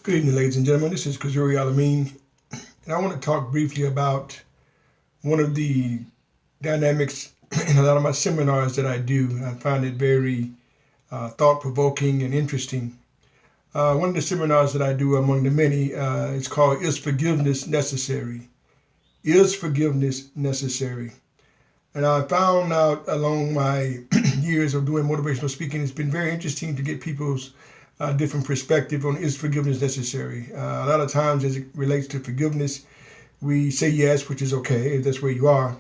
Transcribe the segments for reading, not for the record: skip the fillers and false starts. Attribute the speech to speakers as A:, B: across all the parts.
A: Good evening, ladies and gentlemen. This is Kazuri Alameen, and I want to talk briefly about one of the dynamics in a lot of my seminars that I do. I find it very thought-provoking and interesting. One of the seminars that I do among the many is called Is Forgiveness Necessary? Is Forgiveness Necessary? And I found out along my years of doing motivational speaking, it's been very interesting to get people's different perspective on is forgiveness necessary. A lot of times as it relates to forgiveness, we say yes, which is okay if that's where you are.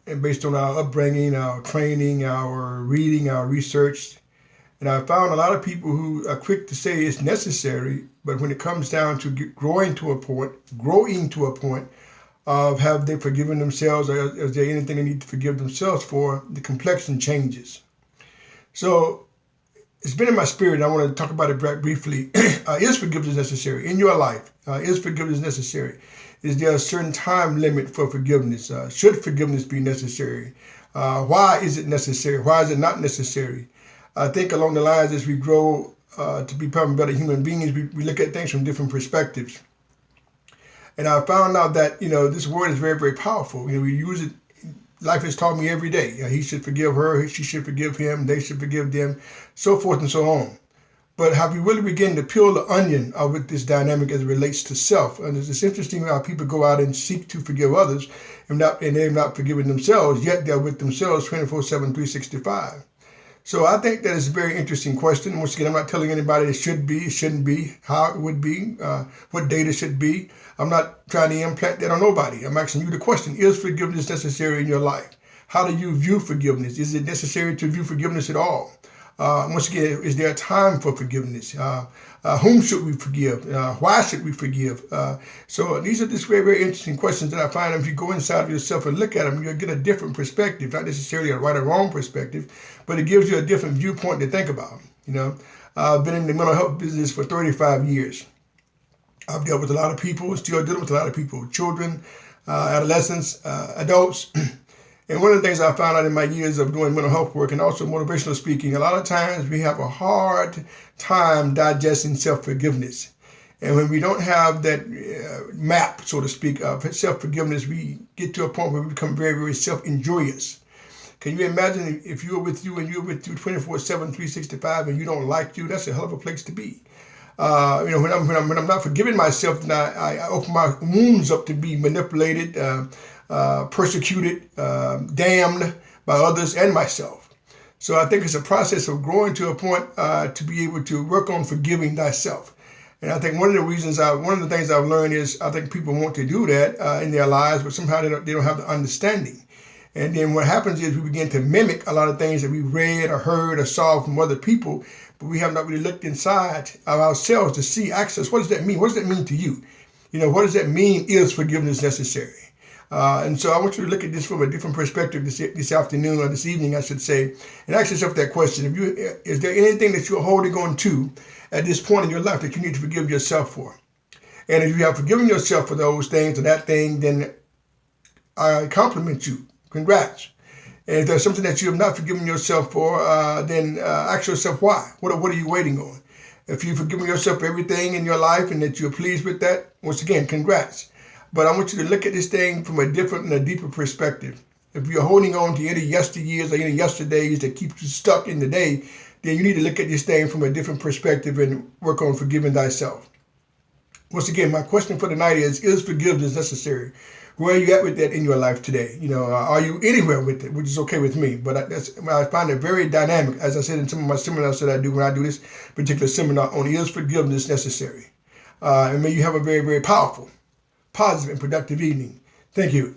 A: And based on our upbringing, our training, our reading, our research. And I found a lot of people who are quick to say it's necessary, but when it comes down to growing to a point of have they forgiven themselves, or is there anything they need to forgive themselves for, the complexion changes. So it's been in my spirit. I want to talk about it briefly. Is forgiveness necessary in your life? Is forgiveness necessary? Is there a certain time limit for forgiveness? Should forgiveness be necessary? Why is it necessary? Why is it not necessary? I think along the lines as we grow to become better human beings, we look at things from different perspectives. And I found out that, this word is very, very powerful. We use it. Life has taught me every day. He should forgive her, she should forgive him, they should forgive them, so forth and so on. But have you really begun to peel the onion with this dynamic as it relates to self? And it's interesting how people go out and seek to forgive others and they've not forgiven themselves, yet they're with themselves 24/7, 365. So I think that is a very interesting question. Once again, I'm not telling anybody it should be, it shouldn't be, how it would be, what data should be. I'm not trying to implant that on nobody. I'm asking you the question, is forgiveness necessary in your life? How do you view forgiveness? Is it necessary to view forgiveness at all? Once again, is there a time for forgiveness? Whom should we forgive? Why should we forgive? So these are just very, very interesting questions that I find if you go inside of yourself and look at them, you'll get a different perspective, not necessarily a right or wrong perspective, but it gives you a different viewpoint to think about. I've been in the mental health business for 35 years. I've dealt with a lot of people, still dealing with a lot of people, children, adolescents, adults. And one of the things I found out in my years of doing mental health work and also motivational speaking, a lot of times we have a hard time digesting self-forgiveness. And when we don't have that map, so to speak, of self-forgiveness, we get to a point where we become very, very self-injurious. Can you imagine if you're with you and you're with you 24/7, 365 and you don't like you? That's a hell of a place to be. When I'm not forgiving myself, then I open my wounds up to be manipulated, persecuted, damned by others and myself. So I think it's a process of growing to a point to be able to work on forgiving thyself. And I think one of the things I've learned is I think people want to do that in their lives, but somehow they don't have the understanding. And then what happens is we begin to mimic a lot of things that we've read or heard or saw from other people, but we have not really looked inside of ourselves to see, access, what does that mean? What does that mean to you? What does that mean? Is forgiveness necessary? And so I want you to look at this from a different perspective this afternoon or this evening, I should say, and ask yourself that question. Is there anything that you're holding on to at this point in your life that you need to forgive yourself for? And if you have forgiven yourself for those things or that thing, then I compliment you. Congrats. And if there's something that you have not forgiven yourself for, then ask yourself why. What are you waiting on? If you've forgiven yourself for everything in your life and that you're pleased with that, once again, congrats. But I want you to look at this thing from a different and a deeper perspective. If you're holding on to any yesteryears or any yesterdays that keep you stuck in the day, then you need to look at this thing from a different perspective and work on forgiving thyself. Once again, my question for tonight is forgiveness necessary? Where are you at with that in your life today? Are you anywhere with it, which is okay with me? But I find it very dynamic, as I said in some of my seminars that I do when I do this particular seminar on is forgiveness necessary? And may you have a very, very powerful, positive, and productive evening. Thank you.